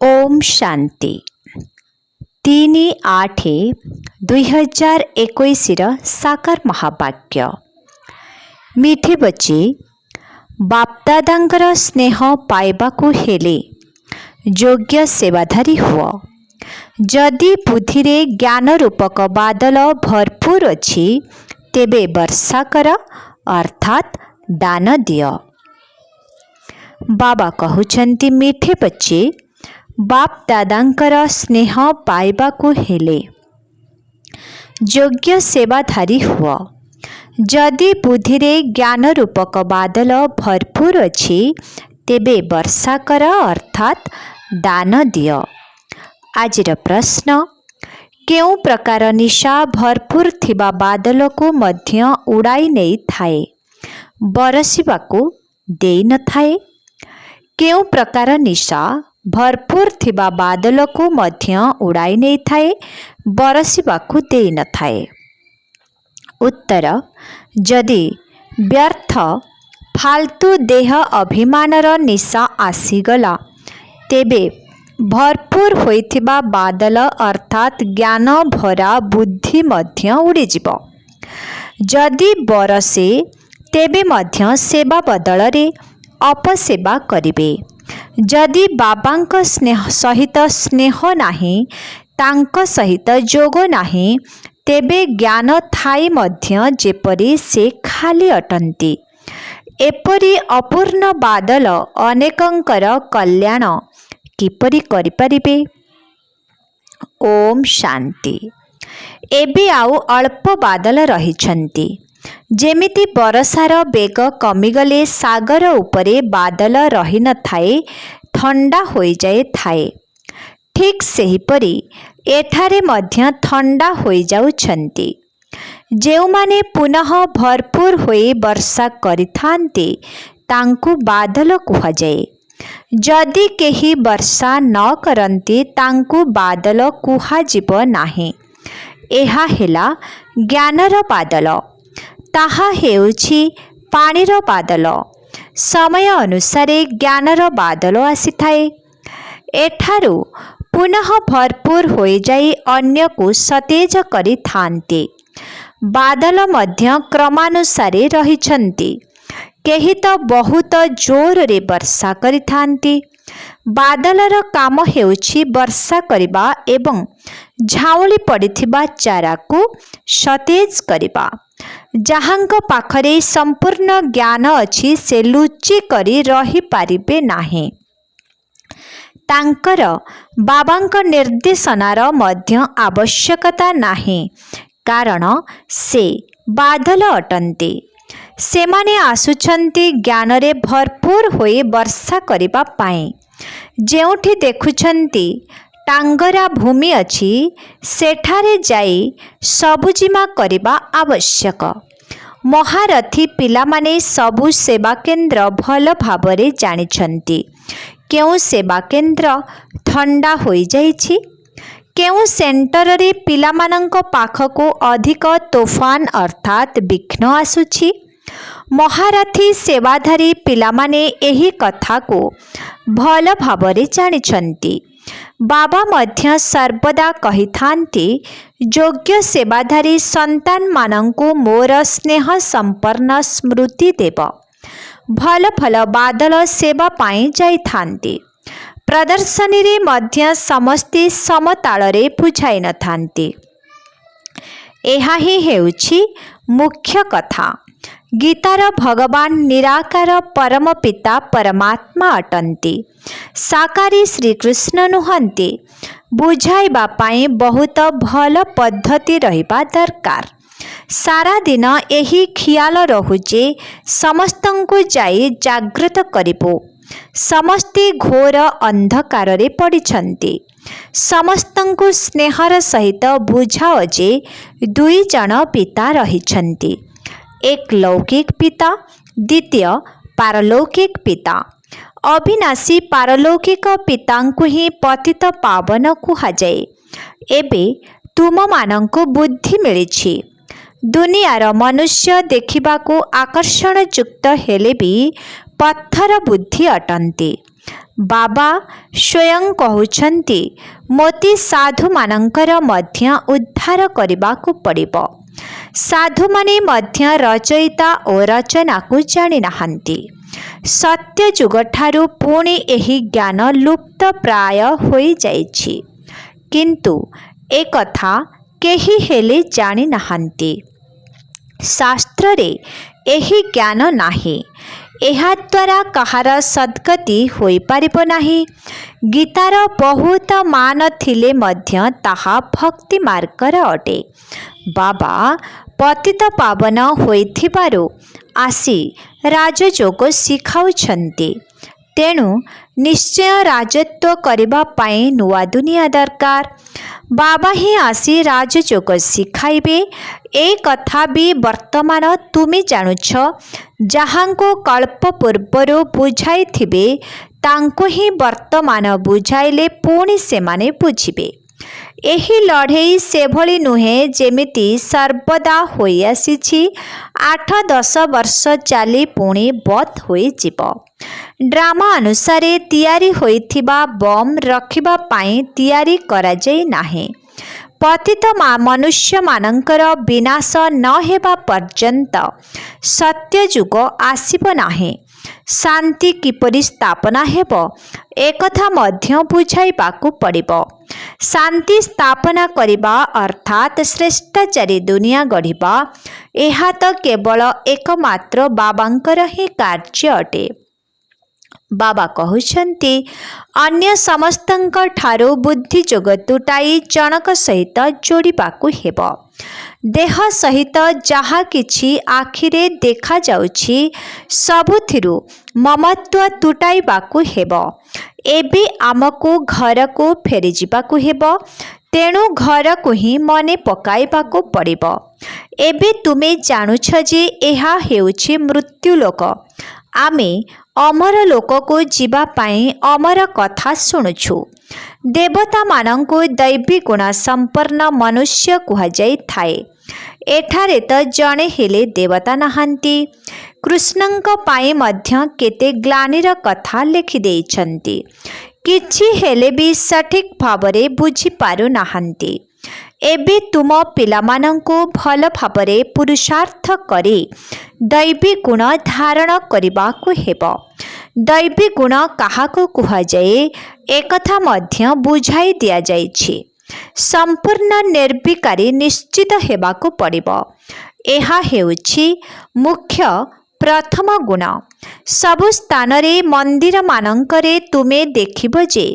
ओम शांति 3/8/2021 साकार महावाक्य। मिठे बच्चे, बापदादांकर स्नेह पाइबाकू हेले योग्य सेवाधारी हुआ। जदि बुद्धि रे ज्ञान रूपक बादल भरपूर अच्छी तेबे वर्षा कर अर्थात दान दियो। बाबा कहउछंती मिठे बच्चे, बाप दादांकर स्नेह पाइबाकू हेले योग्य सेवाधारी हुआ। जदि बुद्धि रे ज्ञान रूपक बादल भरपूर अच्छी तेबे वर्षा कर अर्थात दान दियो। आजिर प्रश्न, केउ प्रकार निशा भरपूर थिबा बादल को मध्य उड़ाई नहीं थाए, बरसिबाकू देई न थाए? केउ प्रकार निशा भरपूर थिबा बादल को मध्य उड़ाई नहीं थाए, बरसिबाकू देई न थाए? उत्तर, जदि व्यर्थ फालतू देह अभिमानर निशा आसीगला तेबे भरपूर होइथिबा बादल अर्थात ज्ञान भरा बुद्धि मध्य उड़ी जिवो। जदि बरसे तेबे मध्य सेवा बदल रे अपसेवा करिबे। जदि बाबांक स्नेह सहित स्नेह नाही, तांक सहित जोग नाही, तेबे ज्ञान थाई मध्य जेपरी से खाली अटंती। एपरी अपूर्ण बादल अनेकंकर कल्याण किपरि करि परिबे? ओम शांति। एबे आउ अल्प बादल रहिछंती। जेमिति बरसार बेग कमिगले सागर उपरे बादल रही न थाए, ठंडा होई जाए थाए। ठीक सेहिपरि एठारे मध्य ठंडा होई जाउछंती। जेउमाने पुनः भरपूर होई वर्षा करिथांती तांकु बादल कुहाजाए। जदि केही वर्षा न करंती तांकु बादल कुहाजिब नाही। एहा हेला ज्ञानर बादल, ताहा हेउछि पानीर बादल। समय अनुसारे ज्ञानर बादल आसी थाए। एठारु पुनः भरपूर होई जाई अन्य को सतेज करि थांती। बादल मध्य क्रमानुसारे रहिछंती। केही तो बहुत जोर रे वर्षा करि थांती। बादलर काम हेउछि वर्षा करिबा एवं झाउली पड़िथिबा चारा को सतेज करिबा। जहांक पाखरे संपूर्ण ज्ञान अछि से लुचि करि रही पारिबे नाही। तांकर बाबांक निर्देशनार मध्य आवश्यकता नाही, कारण से बादल अटंती। सेमाने आसुछंती ज्ञान रे भरपूर होई वर्षा करिबा पाए। जेउठी देखुछंती टांगरा भूमि अछि सेठारे जाई सबुजिमा करिबा आवश्यक। महारथी पिलामाने सबु सेवा केन्द्र भल भाबरे जानिछंती। केउ सेवा केन्द्र ठंडा होई जाइछि, केउ सेंटर रे पिलामानंक पाखको अधिक तोफान अर्थात विघ्न आसुछि। महारथी सेवाधारी पिलामाने एही कथा को भल भाबरे जानिछंती। बाबा मध्य सर्वदा कहिथांती, योग्य सेवाधारी संतान मानंकु मोर स्नेह संपन्न स्मृति देव। भल भल बादल सेवा पाई जाई थांती। प्रदर्शनी रे मध्य समस्ते समताल रे बुझाई न थांती। एहा ही हेउछि मुख्य कथा। गीतार भगवान निराकार परम पिता परमात्मा अटंती। साकारी श्रीकृष्ण नुहंती। बुझाइबा पाई बहुत भल पद्धति रहिबा दरकार। सारा दिन एही खियाल रहुजे समस्तंकु जाई जागृत करिबो। समस्ते घोर अंधकार रे पड़िछंती। समस्तंकु स्नेहर सहित बुझाओ जे दुई जन पिता रहिछंती। एक लौकिक पिता, द्वितीय पारलौकिक पिता। अविनाशी पारलौकिक पितांकु ही पतित पावन कुहाजाए। एबे तुम मानंकु बुद्धि मिलिछि। दुनियार मनुष्य देखिबाकू आकर्षण युक्त हेले भी पत्थर बुद्धि अटंती। बाबा स्वयं कहउछन्ति मोती साधु मानंकर मध्य उद्धार करबाकू पड़िबो। साधु माने मध्य रचयिता और रचना को जानि नाहंती। सत्य जुग ठारू पुणी एही ज्ञान लुप्त प्राय होई जाइछि, किंतु ए कथा केही हेले जानि नाहंती। शास्त्र रे एही ज्ञान नाही, एहा द्वारा कहार सद्गति होई पारिबो नाही। गीतार बहुत मान थिले मध्य ताहा भक्ति मार्गर अटे। बाबा पतित पावन होइथिबारु आसी राजयोग शिखाउछन्ति, तेणु निश्चय राजत्व करिबा पाई नुआ दुनिया दरकार। बाबा ही आसी राजयोग शिखाइबे। ए कथा भी वर्तमान तुमी जानुछ, जहांको कल्प पूर्वरु बुझाई थिबे तांको ही वर्तमान बुझाइले पुणी से माने बुझिबे। एही लड़ेई सेभली नुहे जेमिति सर्वदा होई आसीछि। 8-10 वर्ष चाली पुणी बत होई जिवो। ड्रामा अनुसारे तियारी होइथिबा बम रखिबा पाई तियारी करा जाई नाही। पतित मनुष्य मानंकर विनाश न हेबा पर्यंत सत्य जुग आसीबो नाही। शांति किपरि स्थापना हेबो एकथा मध्य बुझाइबाकू पड़िबो। शांति स्थापना करिबा अर्थात श्रेष्ठाचारी दुनिया गढ़िबा, एहा तो केवल एकमात्र बाबांकर ही कार्य अटे। बाबा कहउछन्ति अन्य समस्तंक ठारो बुद्धि जोग तुटाई जनक सहित जोड़िबाकू हेबो। देह सहित जहा किछि आखिरे देखा जाउछि सबुथिरु ममत्व तुटाइबाकू हेबो। एबे आमको घर को फेरी जिबाकू हेबो, तेणु घर को ही मने पकाइबाकू पड़िबो। एबे तुमे जानुछ जे एहा हेउछि मृत्यु लोक। आमे अमर लोक को जीवा पाई अमर कथा शुणुछु। देवता मानंकु दैवी गुण संपन्न मनुष्य कुहा जाई थाए। एठारे तो जणे हेले देवता नहांती। कृष्णंक पाई मध्य केते ग्लानिर कथा लिखि देइछन्ति, किछि हेले भी सठिक भावरे बुझी पारु नहांती। एबे तुम पिलामानंकु भल भावरे पुरुषार्थ करी दैवी गुण धारण करिबाकू हेबो। दैवी गुण काहाको कुहा जाए एकथा मध्य बुझाई दिया जाइछि। संपूर्ण निर्विकारी निश्चित हेबाकू पड़िबो। एहा हेउछि मुख्य प्रथम गुण। सबु स्थान रे मंदिर मानंकरे तुमे देखिबो जे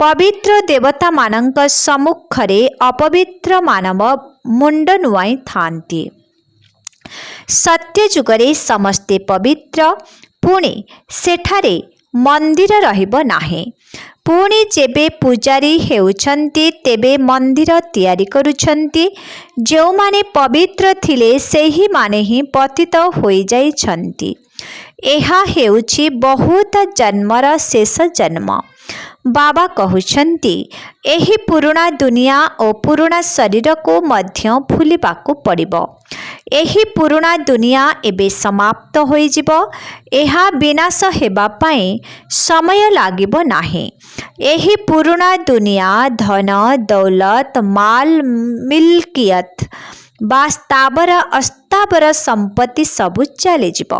पवित्र देवता मानंक सम्मुखरे अपवित्र मानव मुंड नुआई थांती। सत्य जुगरे समस्ते पवित्र, पुणे सेठारे मंदिर रहिबो नाही। पुणे जेबे पूजारी हेउछन्ति तेबे मंदिर तैयारी करुछन्ति। जो माने पवित्र थिले सेही माने ही पतित होई जाइछन्ति। एहा हेउछि बहुत जन्मर शेष जन्म। बाबा कहउछन्ति एही पुराणा दुनिया और पुराणा शरीर को मध्य भूलिबाकू पड़िबो। एही पुराणा दुनिया एबे समाप्त होई जिवो। एहा विनाश हेबा पाई समय लागिबो नाही। एही पुराणा दुनिया धन दौलत माल मिल्कियत बा स्थावर अस्तावर संपत्ति सबु चली जिवो।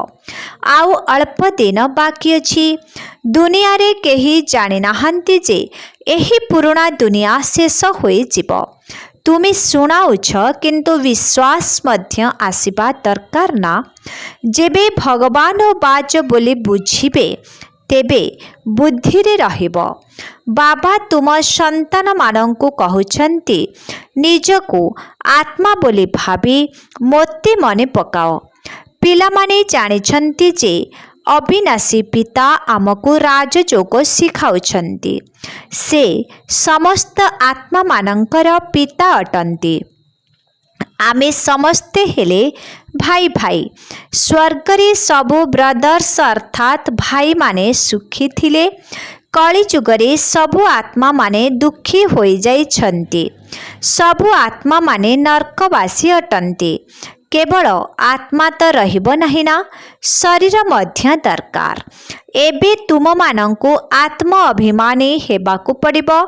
आउ अल्प दिन बाकी अछि। दुनिया रे केही जानि नाहंती जे एही पुराणा दुनिया शेष होई जिवो। तुमी शुणाउछ किंतु विश्वास मध्य आसीबा दरकार ना। जेबे भगवान बाज बोली बुझिबे तेबे बुद्धि रे रहिबो। बाबा तुम संतान मानंकु कहउछन्ति निजको आत्मा बोली भाबी मोते मने पकाओ। पिला माने जानिछन्ति जे अविनाशी पिता आमको राजयोग शिखाउछन्ति। से समस्त आत्मा मानंकर पिता अटन्ति। आमे समस्ते हेले भाई भाई। स्वर्गरे सबु ब्रदर्स अर्थात भाई माने सुखी थिले। कली जुगरे सबु आत्मा माने दुखी होई जाइछन्ति। सबु आत्मा माने नरकवासी अटन्ति। केवल आत्मा तो रहिबो नहीं ना, शरीर मध्य दरकार। एबे तुम मानंकु आत्म अभिमानी हेबाकु पड़िबो।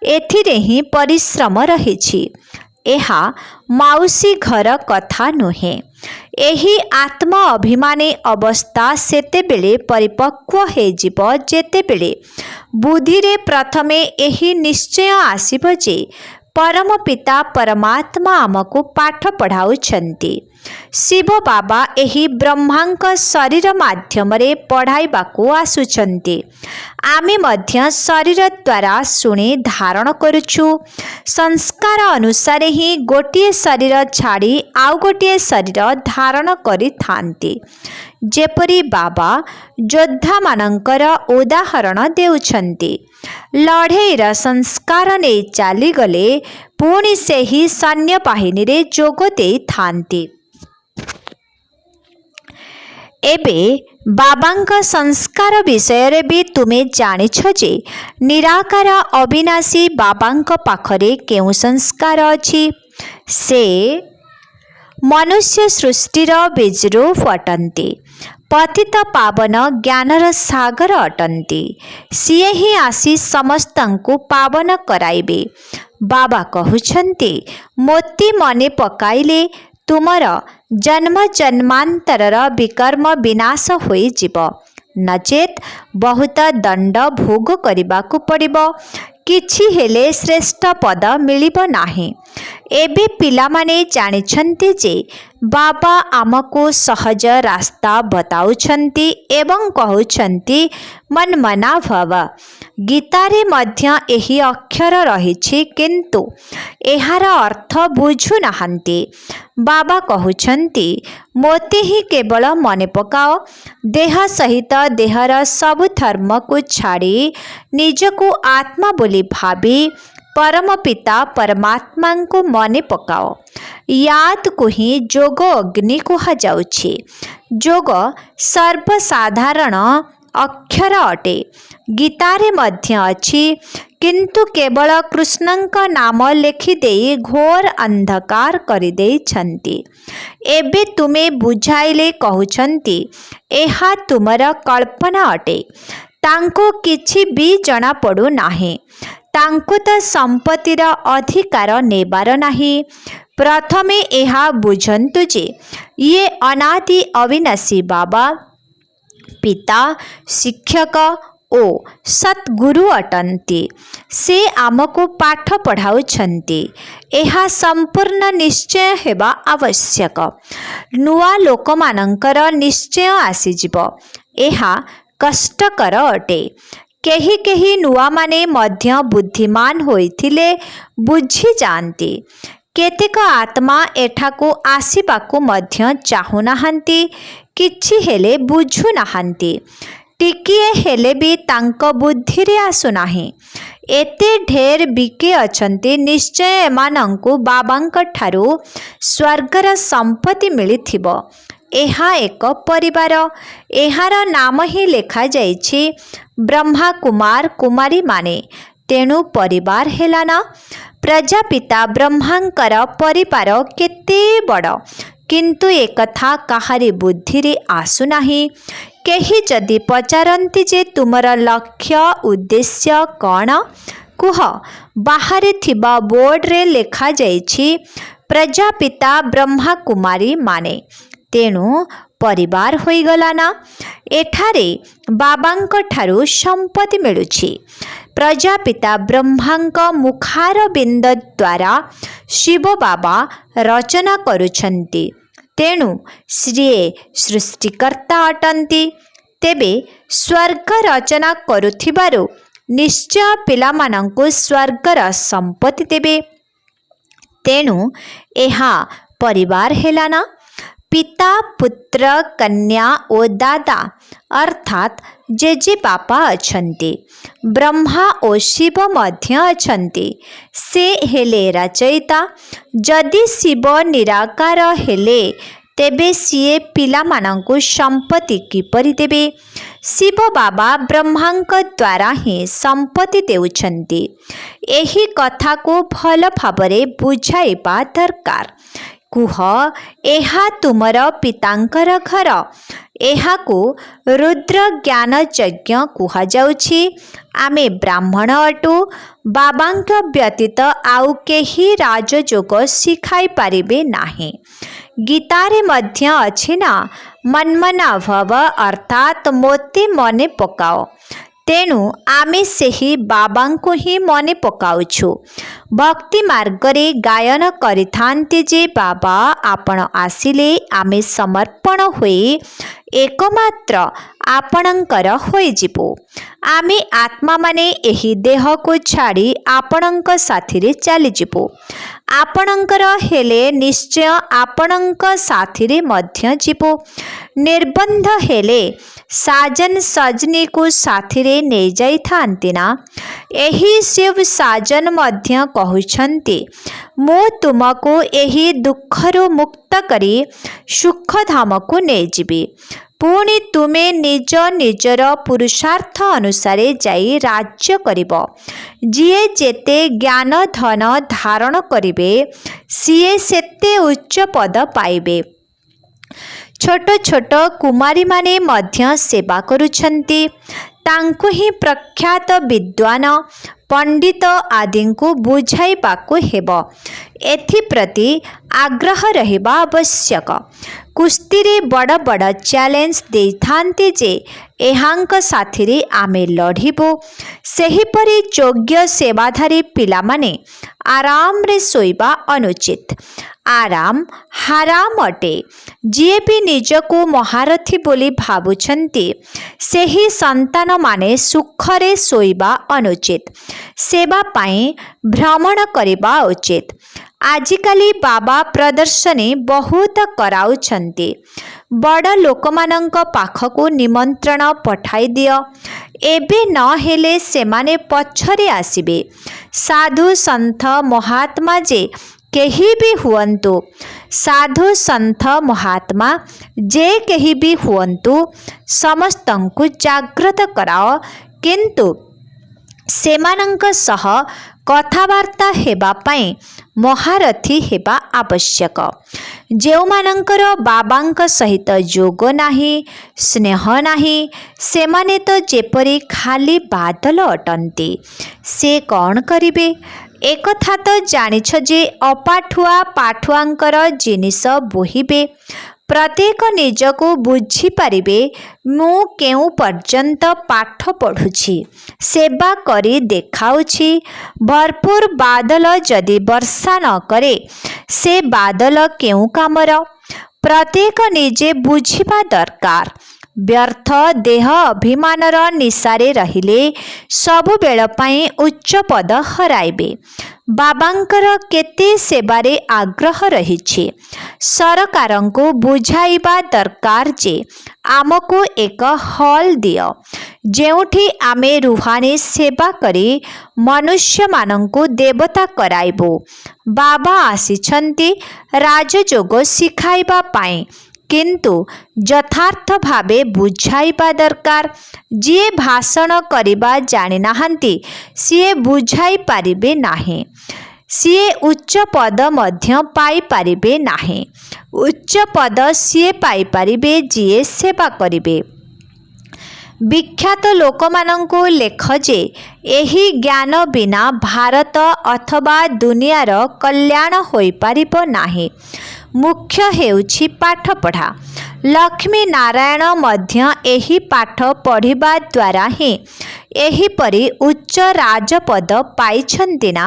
एथिरे ही परिश्रम रहिछि। एहा माउसी घर कथा नुहे। एही आत्म अभिमानी अवस्था सेतेबेले परिपक्व हे जिवो जेतेबेले बुद्धि रे प्रथमे एही निश्चय आसीबो जे परम पिता परमात्मा आमको पाठ पढ़ाउछन्ति। शिव बाबा एही ब्रह्मांक शरीर माध्यम रे पढ़ाइबाकू आसुछन्ति। आमे मध्य शरीर द्वारा शुणी धारण करुछु। संस्कार अनुसार ही गोटिए शरीर छाड़ी आउ गोटिए शरीर धारण करि थांती। जेपरी बाबा योद्धा मानंकर उदाहरण देउछन्ति। लड़ेईर संस्कार ने चली गले पुणी से ही सैन्य बाहिनी रे जोग दे थांती। एबे बाबांक संस्कार विषय रे भी तुमे जानिछ जे निराकार अविनाशी बाबांक पाखरे केउ संस्कार अछि। से मनुष्य सृष्टिर बीजरूप अटंती। पतित पावन ज्ञानर सागर अटंती। सिए ही आसी समस्तंकु पावन कराइबे। बाबा कहउछन्ति मोती मने पकाइले तुमर जन्म जन्मांतरर विकर्म विनाश होई जिवो। नचेत बहुत दंड भोग करिबाकू पड़िबो। किछि हेले श्रेष्ठ पद मिलिबो नाही। एबे पिलामाने जानिछन्ति जे बाबा आमको सहज रास्ता बताउछन्ति एवं कहउछन्ति मनमना भव। गीतारे मध्य एही अक्षर रहिछि किंतु एहार अर्थ बुझु नाहंती। बाबा कहउछन्ति मोते ही केवल मने पकाओ। देह सहित देहर सब धर्म को छाड़ी निजको आत्मा बोली भावी परम पिता परमात्मा को मने पकाओ। याद को ही जोग अग्नि कहा जाउछि। जोग सर्वसाधारण अक्षर अटे। गीतारे मध्य अछि किंतु केवल कृष्णंक नाम लेखि देई घोर अंधकार करि देइछन्ति। एबे तुमे बुझाइले कहउछन्ति एहा तुमर कल्पना अटे। तांको किछि भी जଣା पड़ु नाही। तांको तो संपत्तिर अधिकार नेबार नाही। प्रथमे एहा बुझंतु जे ये अनादि अविनाशी बाबा पिता शिक्षक ओ सतगुरु अटंती। से आमको पाठ पढ़ाउछन्ति। एहा संपूर्ण निश्चय हेबा आवश्यक। नुआ लोक मानंकर निश्चय आसीजिवो। एहा कष्टकर अटे। केही केही नुआ माने मध्य बुद्धिमान होइथिले बुझी जानती। केतेक आत्मा एठाको आसीबाकू मध्य चाहू नाहंती। किछि हेले बुझु नाहंती। टिकिए हेले भी तांको बुद्धि रे आसु नाही। एते ढेर बिके अछंती। निश्चय एमानंकु बाबांक ठारू स्वर्गर संपत्ति मिलिथिबो। एहा एक परिवार। एहार नाम ही लेखा जाइछि ब्रह्मा कुमार कुमारी माने। तेणु परिवार हेला ना। प्रजापिता ब्रह्मांकर परिवार केते बड़ किंतु एकथा काहारी बुद्धि रे आसु नाही। केही जदि पचारंती जे तुमर लक्ष्य उद्देश्य कौन कुह। बाहरे थिबा बोर्ड रे लेखा जाइछि प्रजापिता ब्रह्मा कुमारी माने। तेणु परिवार होई गला ना। एठारे बाबांक ठारू संपत्ति मिलुछि। प्रजापिता ब्रह्मांक मुखार बिंद द्वारा शिव बाबा रचना करुछन्ति। तेणु श्रीये सृष्टिकर्ता अटंती। तेबे स्वर्ग रचना करुथिबारु निश्चय पिलामानंकु स्वर्गर संपत्ति देबे। तेणु एहा परिवार हेला ना। पिता पुत्र कन्या ओ दादा अर्थात जेजे बापा अछन्ति। ब्रह्मा ओ शिव मध्य अछन्ति। से हेले रचयिता। जदि शिव निराकार हेले तेबे सीए पिला मानंकु संपत्ति किपरि देबे। शिव बाबा ब्रह्मांक द्वारा ही संपत्ति देउछन्ति। एही कथा को भल भाबरे बुझाइबा दरकार। କୁହ, ଏହା ତୁମର ପିତାଙ୍କର ଘର। ଏହାକୁ ରୁଦ୍ର ଜ୍ଞାନ ଯଜ୍ଞ କୁହାଯାଉଛି। ଆମେ ବ୍ରାହ୍ମଣ ଅଟୁ। ବାବାଙ୍କ ବ୍ୟତୀତ ଆଉ କେହି ରାଜଯୋଗ ଶିଖାଇ ପାରିବେ ନାହିଁ। ଗୀତାରେ ମଧ୍ୟ ଅଛି ନା, ମନ୍ମନା ଭବ ଅର୍ଥାତ୍ ମୋତେ ମନେ ପକାଅ। ତେଣୁ ଆମେ ସେହି ବାବାଙ୍କୁ ହିଁ ମନେ ପକାଉଛୁ। ଭକ୍ତି ମାର୍ଗରେ ଗାୟନ କରିଥାନ୍ତି ଯେ, ବାବା ଆପଣ ଆସିଲେ ଆମେ ସମର୍ପଣ ହୋଇ ଏକମାତ୍ର ଆପଣଙ୍କର ହୋଇଯିବୁ। ଆମେ ଆତ୍ମାମାନେ ଏହି ଦେହକୁ ଛାଡ଼ି ଆପଣଙ୍କ ସାଥିରେ ଚାଲିଯିବୁ। ଆପଣଙ୍କର ହେଲେ ନିଶ୍ଚୟ ଆପଣଙ୍କ ସାଥିରେ ମଧ୍ୟ ଯିବୁ। ନିର୍ବନ୍ଧ ହେଲେ ସାଜନ ସଜନୀକୁ ସାଥିରେ ନେଇଯାଇଥାନ୍ତି ନା। ଏହି ଶିବ ସାଜନ ମଧ୍ୟ କହୁଛନ୍ତି, ମୁଁ ତୁମକୁ ଏହି ଦୁଃଖରୁ ମୁକ୍ତ କରି ସୁଖଧାମକୁ ନେଇଯିବି। ପୁଣି ତୁମେ ନିଜ ନିଜର ପୁରୁଷାର୍ଥ ଅନୁସାରେ ଯାଇ ରାଜ୍ୟ କରିବ। ଯିଏ ଯେତେ ଜ୍ଞାନ ଧନ ଧାରଣ କରିବେ, ସିଏ ସେତେ ଉଚ୍ଚ ପଦ ପାଇବେ। ଛୋଟ ଛୋଟ କୁମାରୀମାନେ ମଧ୍ୟ ସେବା କରୁଛନ୍ତି। ତାଙ୍କୁ ହିଁ ପ୍ରଖ୍ୟାତ ବିଦ୍ୱାନ ପଣ୍ଡିତ ଆଦିଙ୍କୁ ବୁଝାଇବାକୁ ହେବ। ଏଥିପ୍ରତି ଆଗ୍ରହ ରହିବା ଆବଶ୍ୟକ। କୁସ୍ତିରେ ବଡ଼ ବଡ଼ ଚ୍ୟାଲେଞ୍ଜ ଦେଇଥାନ୍ତି ଯେ, ଏହାଙ୍କ ସାଥିରେ ଆମେ ଲଢ଼ିବୁ। ସେହିପରି ଯୋଗ୍ୟ ସେବାଧାରୀ ପିଲାମାନେ ଆରାମରେ ଶୋଇବା ଅନୁଚିତ। ଆରାମ ହାରାମ ଅଟେ। ଯିଏ ବି ନିଜକୁ ମହାରଥୀ ବୋଲି ଭାବୁଛନ୍ତି, ସେହି ସନ୍ତାନମାନେ ସୁଖରେ ଶୋଇବା ଅନୁଚିତ। ସେବା ପାଇଁ ଭ୍ରମଣ କରିବା ଉଚିତ। ଆଜିକାଲି ବାବା ପ୍ରଦର୍ଶନୀ ବହୁତ କରାଉଛନ୍ତି। ବଡ଼ ଲୋକମାନଙ୍କ ପାଖକୁ ନିମନ୍ତ୍ରଣ ପଠାଇ ଦିଅ। ଏବେ ନ ହେଲେ ସେମାନେ ପଛରେ ଆସିବେ। ସାଧୁ ସନ୍ଥ ମହାତ୍ମା ଯେ କେହି ବି ହୁଅନ୍ତୁ, ସାଧୁ ସନ୍ଥ ମହାତ୍ମା ଯେ କେହି ବି ହୁଅନ୍ତୁ, ସମସ୍ତଙ୍କୁ ଜାଗ୍ରତ କରାଅ। କିନ୍ତୁ ସେମାନଙ୍କ ସହ କଥାବାର୍ତ୍ତା ହେବା ପାଇଁ ମହାରଥୀ ହେବା ଆବଶ୍ୟକ। ଯେଉଁମାନଙ୍କର ବାବାଙ୍କ ସହିତ ଯୋଗ ନାହିଁ, ସ୍ନେହ ନାହିଁ, ସେମାନେ ତ ଯେପରି ଖାଲି ବାଦଲ ଅଟନ୍ତି। ସେ କ'ଣ କରିବେ? ଏକଥା ତ ଜାଣିଛ ଯେ, ଅପାଠୁଆ ପାଠୁଆଙ୍କର ଜିନିଷ ବୋହିବେ। ପ୍ରତ୍ୟେକ ନିଜକୁ ବୁଝିପାରିବେ, ମୁଁ କେଉଁ ପର୍ଯ୍ୟନ୍ତ ପାଠ ପଢ଼ୁଛି, ସେବା କରି ଦେଖାଉଛି। ଭରପୁର ବାଦଲ ଯଦି ବର୍ଷା ନ କରେ, ସେ ବାଦଲ କେଉଁ କାମର? ପ୍ରତ୍ୟେକ ନିଜେ ବୁଝିବା ଦରକାର। ବ୍ୟର୍ଥ ଦେହ ଅଭିମାନର ନିଶାରେ ରହିଲେ ସବୁବେଳ ପାଇଁ ଉଚ୍ଚ ପଦ ହରାଇବେ। ବାବାଙ୍କର କେତେ ସେବାରେ ଆଗ୍ରହ ରହିଛି। ସରକାରଙ୍କୁ ବୁଝାଇବା ଦରକାର ଯେ, ଆମକୁ ଏକ ହଲ୍ ଦିଅ, ଯେଉଁଠି ଆମେ ରୁହାନୀ ସେବା କରି ମନୁଷ୍ୟମାନଙ୍କୁ ଦେବତା କରାଇବୁ। ବାବା ଆସିଛନ୍ତି ରାଜଯୋଗ ଶିଖାଇବା ପାଇଁ, କିନ୍ତୁ ଯଥାର୍ଥ ଭାବେ ବୁଝାଇବା ଦରକାର। ଯିଏ ଭାଷଣ କରିବା ଜାଣିନାହାନ୍ତି, ସିଏ ବୁଝାଇ ପାରିବେ ନାହିଁ। ସିଏ ଉଚ୍ଚ ପଦ ମଧ୍ୟ ପାଇପାରିବେ ନାହିଁ। ଉଚ୍ଚ ପଦ ସିଏ ପାଇପାରିବେ ଯିଏ ସେବା କରିବେ। ବିଖ୍ୟାତ ଲୋକମାନଙ୍କୁ ଲେଖ ଯେ, ଏହି ଜ୍ଞାନ ବିନା ଭାରତ ଅଥବା ଦୁନିଆର କଲ୍ୟାଣ ହୋଇପାରିବ ନାହିଁ। ମୁଖ୍ୟ ହେଉଛି ପାଠପଢ଼ା। ଲକ୍ଷ୍ମୀ ନାରାୟଣ ମଧ୍ୟ ଏହି ପାଠ ପଢ଼ିବା ଦ୍ୱାରା ହିଁ ଏହିପରି ଉଚ୍ଚ ରାଜପଦ ପାଇଛନ୍ତି ନା।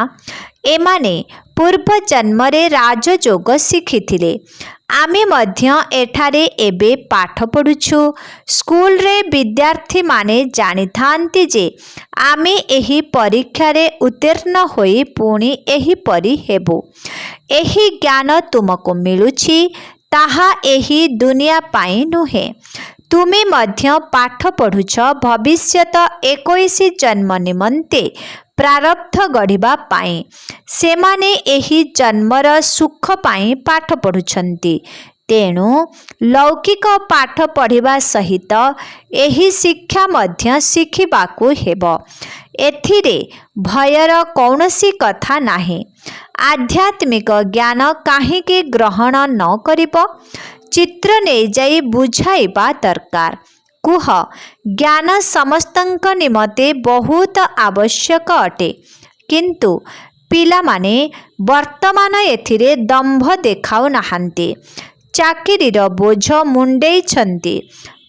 ଏମାନେ ପୂର୍ବଜନ୍ମରେ ରାଜଯୋଗ ଶିଖିଥିଲେ। ଆମେ ମଧ୍ୟ ଏଠାରେ ଏବେ ପାଠ ପଢ଼ୁଛୁ। ସ୍କୁଲରେ ବିଦ୍ୟାର୍ଥୀମାନେ ଜାଣିଥାନ୍ତି ଯେ, ଆମେ ଏହି ପରୀକ୍ଷାରେ ଉତ୍ତୀର୍ଣ୍ଣ ହୋଇ ପୁଣି ଏହିପରି ହେବୁ। ଏହି ଜ୍ଞାନ ତୁମକୁ ମିଳୁଛି, ତାହା ଏହି ଦୁନିଆ ପାଇଁ ନୁହେଁ। ତୁମେ ମଧ୍ୟ ପାଠ ପଢ଼ୁଛ ଭବିଷ୍ୟତ 21 ଜନ୍ମ ନିମନ୍ତେ ପ୍ରାରବ୍ଧ ଗଢ଼ିବା ପାଇଁ। ସେମାନେ ଏହି ଜନ୍ମର ସୁଖ ପାଇଁ ପାଠ ପଢ଼ୁଛନ୍ତି। तेणु लौकिक पाठ पढ़िबा सहित एही शिक्षा मध्य शिखिबाकु हेबो। एथिरे भयर कौनसी कथा नाही। आध्यात्मिक ज्ञान काहींके ग्रहण न करिबो? चित्र नहीं जाई बुझाइबा दरकार। कुह, ज्ञान समस्तंक निमते बहुत आवश्यक अटे, किंतु पिलामाने वर्तमान एथिरे दंभ देखाउ नाहांती। चाकिरीर बोझ मुंडेई छंती।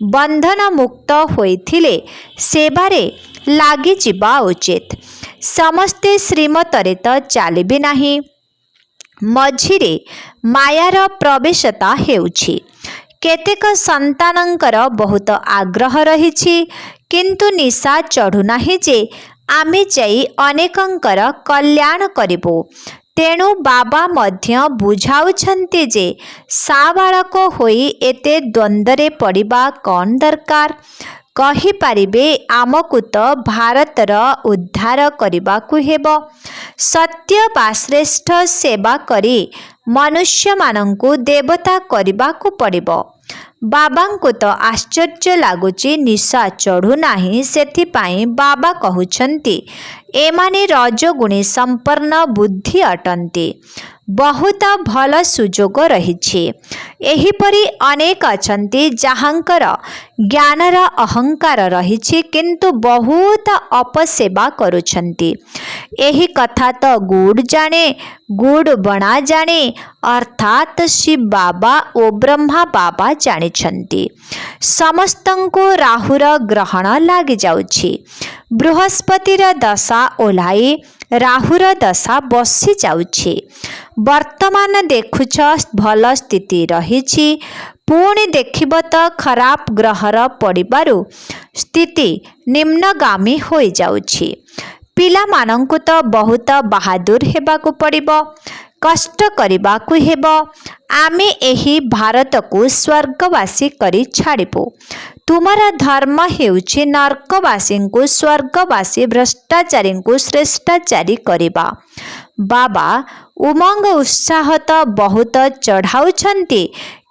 बंधन मुक्त होइथिले सेवारे लागि जिबा उचित। समस्ते श्रीमतरे तो चलिबे नाही। मझिरे मायार प्रवेशता हेउछि। केतेक संतानंकर बहुत आग्रह रहिछि, किंतु निशा चढ़ु नाही जे आमे जाई अनेकंकर कल्याण करिबो। तेणु बाबा मध्य बुझाउछन्ति जे साबालक होई एते द्वंद्वरे पड़िबा कौन दरकार। कहि पारिबे आमकु तो भारतर उद्धार करिबाकु हेबो। सत्य बा श्रेष्ठ सेवा करी मनुष्य मानंकु देवता करिबाकु पड़िबो। बाबांकु तो आश्चर्य लागुची निशा चढ़ु नाही, सेथिपाई बाबा कहुछन्ति एमाने रजगुणी संपन्न बुद्धि अटंती। बहुत भल सुजोग रहिछि। एहिपरि अनेक अछंती जहांकर ज्ञानर अहंकार रहिछि, किंतु बहुत अपसेवा करुछंती। एही कथा तो गुड़ जाने गुड़ बना जाने, अर्थात शिव बाबा ओ ब्रह्मा बाबा जानिछंती। समस्तंको राहुर ग्रहण लागि जाउछि। बृहस्पतिर दशा ओह्लाई राहुर दशा बसी जाउछि। वर्तमान देखुछ भल स्थिति रहिछि, पुणी देखिब तो खराब ग्रहर पड़िबारु स्थिति निम्नगामी होई जाउछि। पिला मानंकु तो बहुत बहादुर हेबाकु पड़िबो, कष्ट करिबाकु हेबो। आमे एही भारत को स्वर्गवासी करी छाड़िबो। तुमरा धर्म हेउछि नरकवासी को स्वर्गवासी, भ्रष्टाचारी को श्रेष्ठाचारी करिबा। बाबा उमंग उत्साह तो बहुत चढ़ाउछन्ति,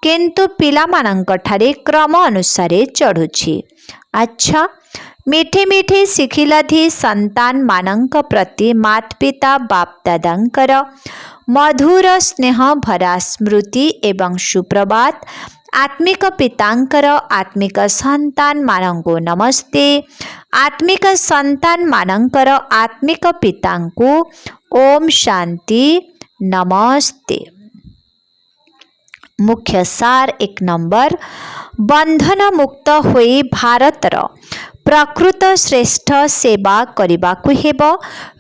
किंतु पिला मानंक ठारे क्रम अनुसारे चढ़ुछि। अच्छा, मीठे मीठे शिखिलाधि संतान मानंक प्रति मात पिता बाप दादांकर मधुर स्नेह भरा स्मृति एवं सुप्रभात। आत्मिक पितांकर आत्मिक संतान मानंको नमस्ते। आत्मिक संतान मानंकर आत्मिक पितांको ओम शांति नमस्ते। मुख्य सार 1 नंबर, बंधन मुक्त होई भारतर प्रकृत श्रेष्ठ सेवा करिबाकु हेबो।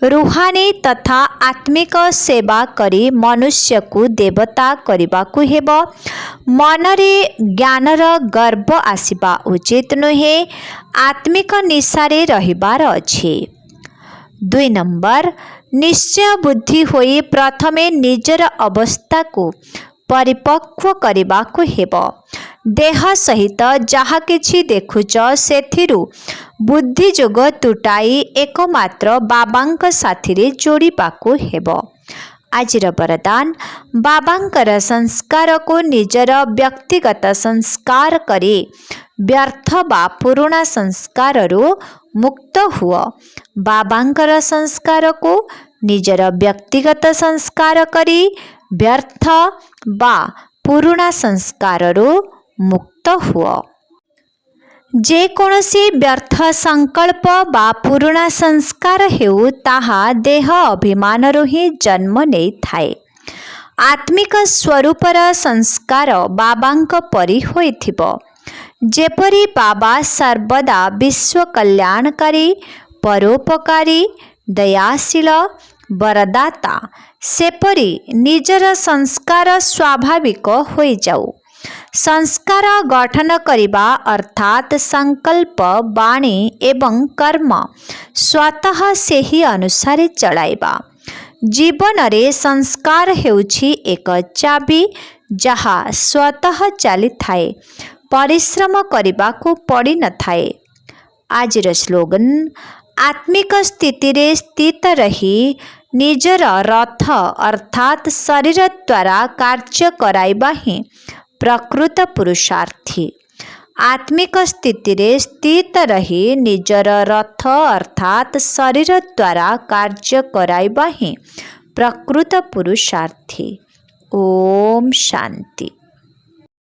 रूहानी तथा आत्मिक सेवा करी मनुष्य को देवता करिबाकु हेबो। मनरे ज्ञानर गर्व आसिबा उचित नुहे। आत्मिक निशारे रहिबार अछि। 2 नंबर, निश्चय बुद्धि होई प्रथमे निजर अवस्था को परिपक्व करिबाकु हेबो। देह सहित जहा किछि देखुच सेथिरु बुद्धि जोग तुटाई एकमात्र बाबांक साथिरे जोड़िबाकु हेबो। आजिर वरदान, बाबांकर संस्कार को निजर व्यक्तिगत संस्कार करी व्यर्थ बा पुराना संस्काररू मुक्त हुओ। बाबांकर संस्कार को निजर व्यक्तिगत संस्कार करी व्यर्थ बा पुराना संस्काररू मुक्त हुओ। जे कोनसी व्यर्थ संकल्प बा पुराना संस्कार हेउ ताहा देह अभिमानरू ही जन्म नै थाए। आत्मिक स्वरूपर संस्कार बाबांक परि होइथिबो। जेपरि बाबा सर्वदा विश्व कल्याणकारी, परोपकारी, दयाशील, वरदाता, सेपरि निजर संस्कार स्वाभाविक होई जाऊ। संस्कार गठन करिबा अर्थात संकल्प, वाणी एवं कर्म स्वतः से ही अनुसारे चलाइबा। जीवन रे संस्कार हेउछि एक चाबी जहा स्वतः चली थाए, परिश्रम करिबा को पड़ी न थाए। आजिर स्लोगन, आत्मिक स्थिति रे स्थित रही निजर रथ अर्थात शरीर द्वारा कार्य कराइबा ही प्रकृत पुरुषार्थी। आत्मिक स्थिति रे स्थित रही निजर रथ अर्थात शरीर द्वारा कार्य कराइबा ही प्रकृत पुरुषार्थी। ओम शांति।